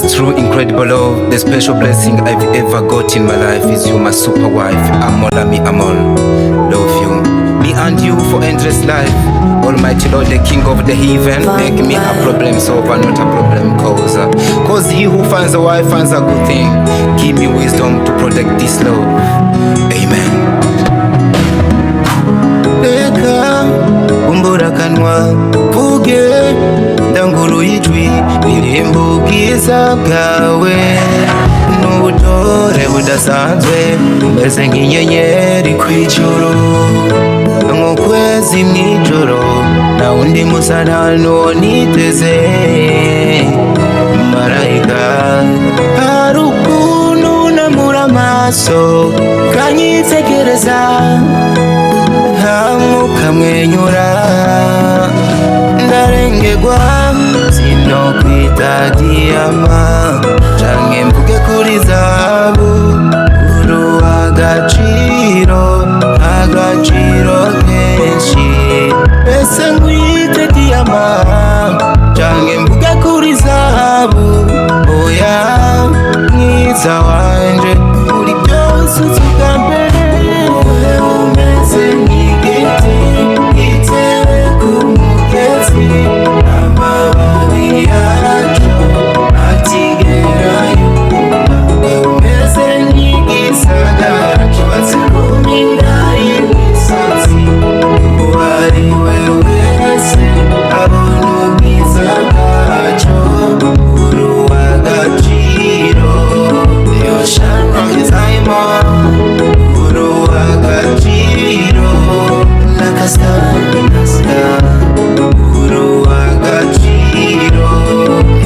That's true, incredible love. The special blessing I've ever got in my life is you, my super wife. Amola mi amor, love you. Me and you for endless life. Almighty Lord, the King of the heaven, make me a problem solver, not a problem causer. Cause he who finds a wife finds a good thing. Give me wisdom to protect this love. Amen. Leka umbura kanwa vuge ndanguru ijwi ririmba ubwiza bwawe n'ubutore budasanzwe umeze nk'inyenyeri kw'ijuru nk'ukwezi mw'ijoro nta wundi musa nta n'uwo niteze marayika hari ukuntu unamura amaso ukanyitegereza ukamwenyura ndarengegwa sinokwita diyama canke mvuge kuri zahabu uru agaciro kenshi ese nkwite diyama canke mvuge kuri zahabu oya mwiza wanje uri byose uzi ubwa mbere wewe umeze nk'igiti gitewe ku mugezi amababi yaco atigera yuma wewe umeze nk'igisagara cubatse ku mpinga y'imisozi uwari we wese abona ubwiza bwaco uri uw'agaciro iyo shanwa izayimo uri uw'agaciro nakasita uri uw'agaciro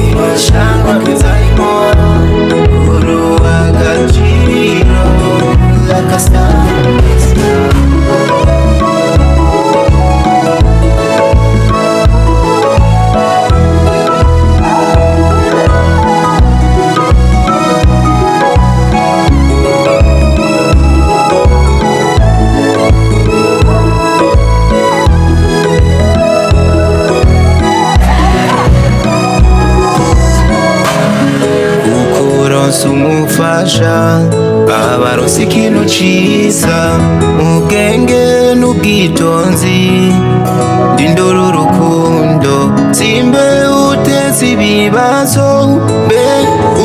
iyo shanwa izayimo uri uw'agaciro nakasita. Umufasha abaronse ikintu ciza ubwenge n'ubwitonzi ndindura urukundo simbe uteze ibibazo mbe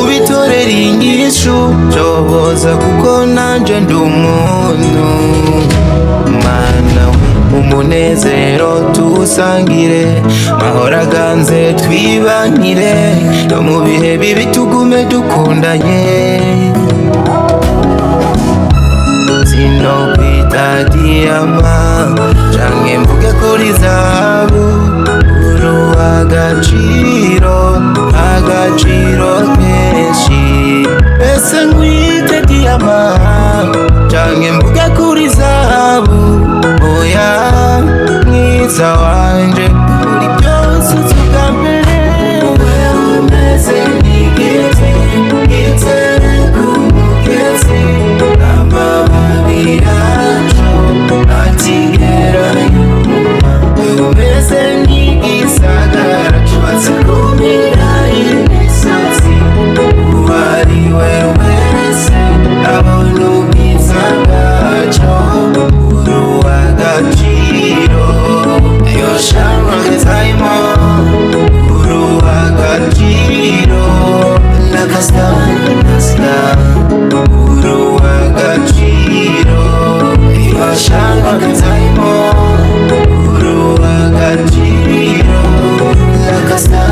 ubitorera inyishu coboza kuko nanje ndi umuntu mana umunezero tusangire mahora ganze twibanire no mu bihe bibi tugume dukundanye sinokwita diyama canke mvuge kuri zahabu uri uw'agaciro kenshi ese nkwite diyama canke mvuge kuri zahabu oya mwiza wanje uri byose uzi ubwa mbere wewe umeze nk'igiti gitewe ku mugezi amababi yaco atigera yuma wewe umeze nk'igisagara cubatse ku mpinga y'imisozi uwari we wese abona ubwiza bwaco uri uw'agaciro iyo shanwa izayimo uri uw'agaciro nakasita uri uw'agaciro iyo shanwa izayimo uri uw'agaciro nakasita.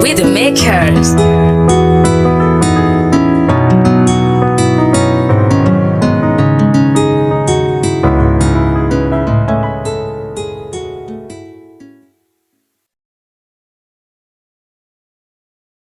With the makers.